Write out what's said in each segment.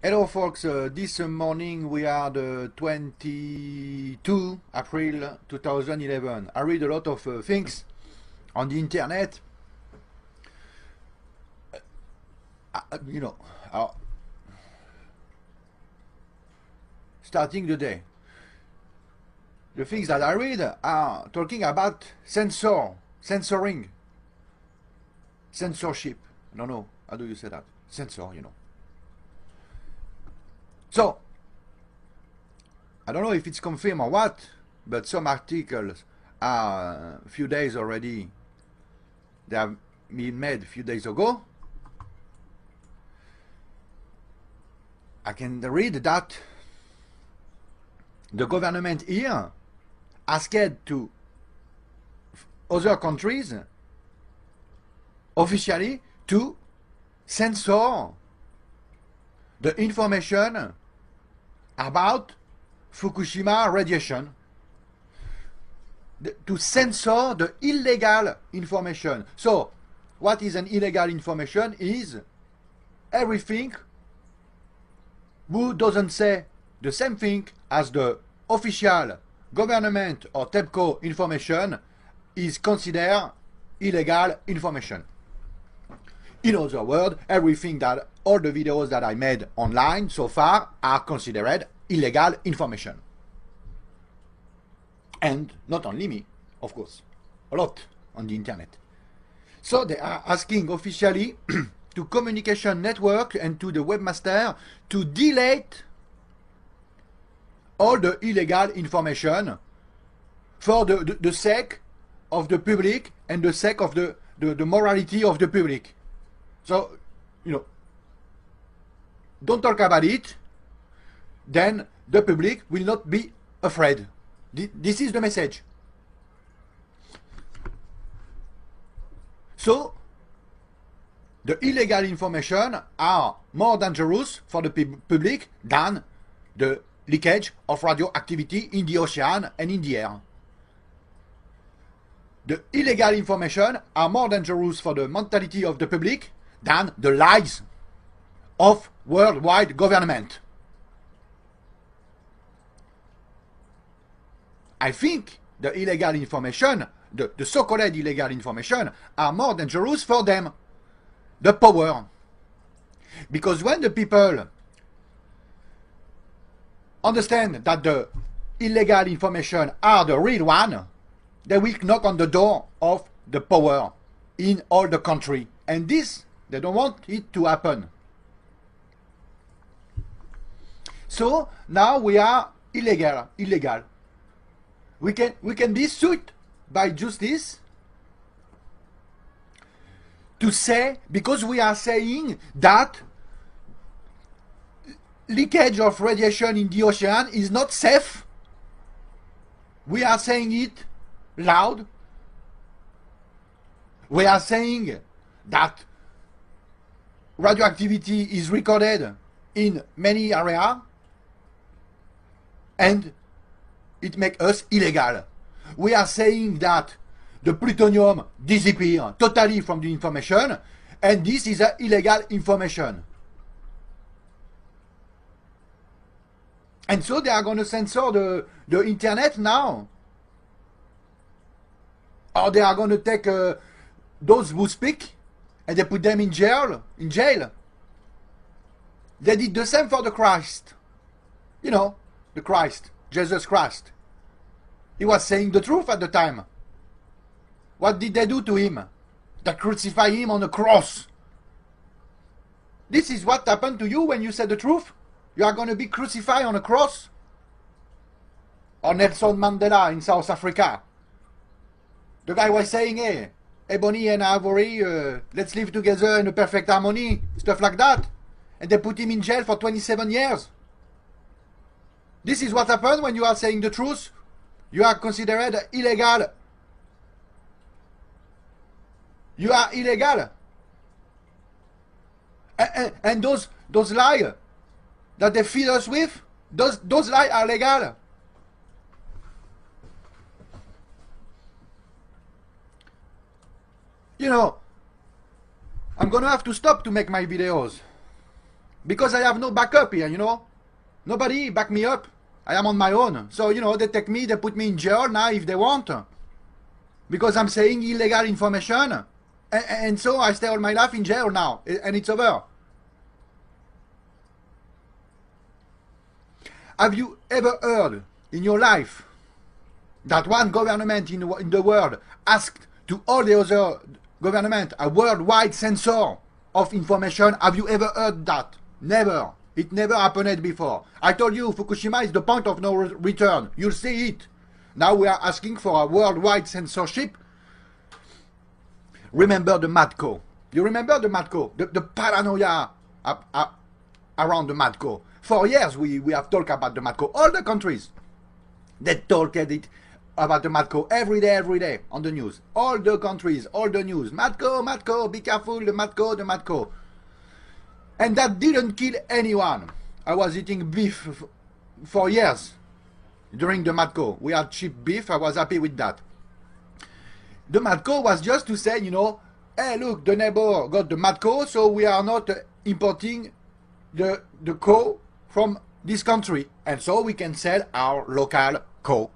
Hello folks, this morning we are the 22 April 2011. I read a lot of things on the internet. You know, uh, starting the day. The things that I read are talking about censoring, censorship. I don't know, how do you say that? Censor. So, I don't know if it's confirmed or what, but some articles are a few days already, they have been made a few days ago. I can read that the government here asked to other countries officially to censor the information about Fukushima radiation, to censor the illegal information. So, what is an illegal information is everything who doesn't say the same thing as the official government or TEPCO information is considered illegal information. In other words, everything that all the videos that I made online so far are considered illegal information. And not only me, of course, a lot on the internet. So they are asking officially to communication network and to the webmaster to delete all the illegal information for the sake of the public and the sake of the morality of the public. So, don't talk about it, then the public will not be afraid. This is the message. So, the illegal information are more dangerous for the public than the leakage of radioactivity in the ocean and in the air. The illegal information are more dangerous for the mentality of the public than the lies of worldwide government. I think the illegal information, the so-called illegal information, are more dangerous for them, the power. Because when the people understand that the illegal information are the real one, they will knock on the door of the power in all the country. And this, they don't want it to happen. So now we are illegal. We can be sued by justice to say, because we are saying that leakage of radiation in the ocean is not safe. We are saying it loud. We are saying that radioactivity is recorded in many areas, and it makes us illegal. We are saying that the plutonium disappears totally from the information, and this is illegal information. And so they are going to censor the internet now. Or they are going to take those who speak and they put them in jail. They did the same for the Christ. The Christ, Jesus Christ. He was saying the truth at the time. What did they do to him? They crucified him on a cross. This is what happened to you when you said the truth. You are going to be crucified on a cross. Or Nelson Mandela in South Africa. The guy was saying, hey, Ebony and Ivory, let's live together in a perfect harmony, stuff like that. And they put him in jail for 27 years. This is what happened when you are saying the truth. You are considered illegal. You are illegal. And those lies that they feed us with, those lies are legal. I'm gonna have to stop to make my videos. because I have no backup here, you know. Nobody back me up. I am on my own. So, you know, they take me, they put me in jail now if they want. Because I'm saying illegal information. And so I stay all my life in jail now. And it's over. Have you ever heard in your life that one government in the world asked to all the other government a worldwide censor of information? Have you ever heard that? Never. It never happened before. I told you, Fukushima is the point of no return. You'll see it. Now we are asking for a worldwide censorship. Remember the MATCO. You remember the MATCO? The paranoia around the MATCO. For years we have talked about the MATCO. All the countries, they talked about the MATCO every day on the news. All the countries, all the news. MATCO, be careful, the MATCO. And that didn't kill anyone. I was eating beef for years during the MATCO. We had cheap beef. I was happy with that. The MATCO was just to say, you know, hey, look, the neighbor got the MATCO, so we are not importing the coal from this country. And so we can sell our local coal.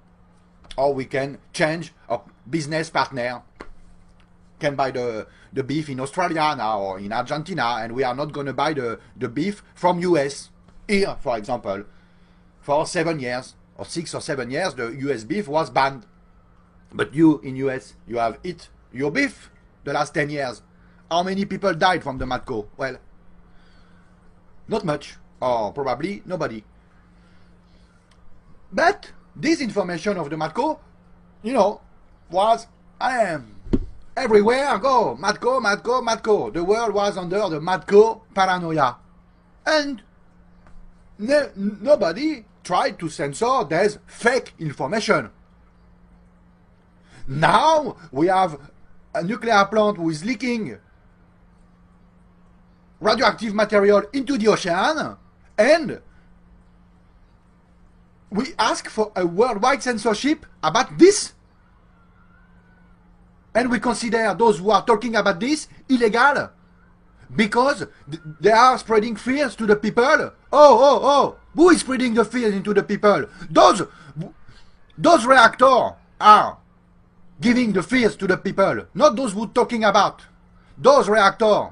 Or we can change our business partner. Can buy the beef in Australia now or in Argentina, and we are not going to buy the beef from US. Here, for example, for 7 years, or 6 or 7 years, the US beef was banned. But you, in US, you have eaten your beef the last 10 years. How many people died from the MATCO? Well, not much, or probably nobody. But this information of the MATCO, you know, was everywhere I go. MATCO. The world was under the MATCO paranoia. And nobody tried to censor this fake information. Now we have a nuclear plant who is leaking radioactive material into the ocean, and we ask for a worldwide censorship about this. And we consider those who are talking about this illegal because they are spreading fears to the people. Oh, who is spreading the fears into the people? Those reactors are giving the fears to the people, not those who are talking about. Those reactors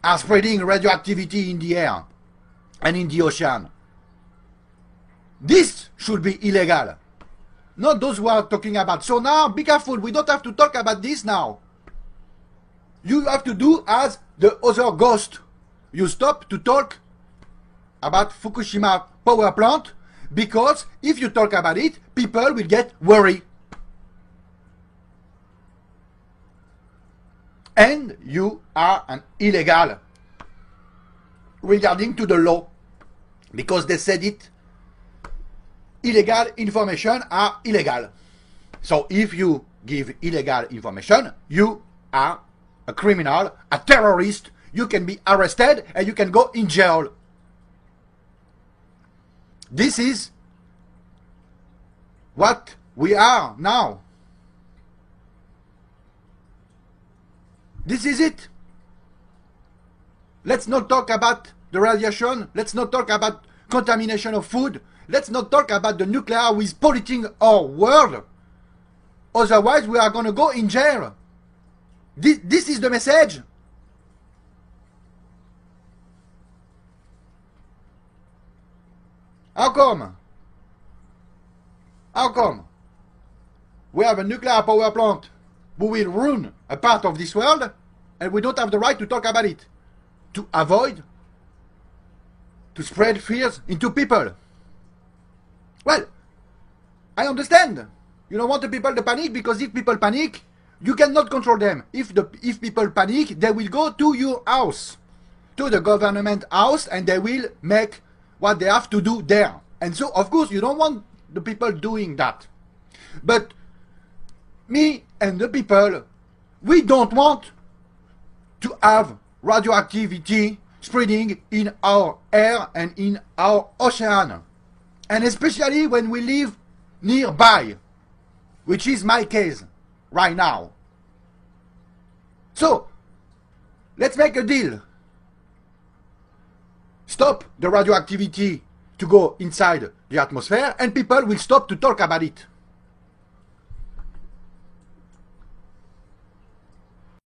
are spreading radioactivity in the air and in the ocean. This should be illegal. Not those who are talking about. So now, be careful. We don't have to talk about this now. You have to do as the other ghost. You stop to talk about Fukushima power plant, because if you talk about it, people will get worried. And you are an illegal regarding to the law, because they said it. Illegal information are illegal. So if you give illegal information, you are a criminal, a terrorist. You can be arrested and you can go in jail. This is what we are now. This is it. Let's not talk about the radiation. Let's not talk about contamination of food. Let's not talk about the nuclear who is polluting our world. Otherwise, we are going to go in jail. This is the message. How come? How come? We have a nuclear power plant who will ruin a part of this world, and we don't have the right to talk about it. To avoid, to spread fears into people. Well, I understand. You don't want the people to panic, because if people panic, you cannot control them. If people panic, they will go to your house, to the government house, and they will make what they have to do there. And so, of course, you don't want the people doing that. But me and the people, we don't want to have radioactivity spreading in our air and in our ocean. And especially when we live nearby, which is my case right now. So, let's make a deal. stop the radioactivity to go inside the atmosphere, and people will stop to talk about it.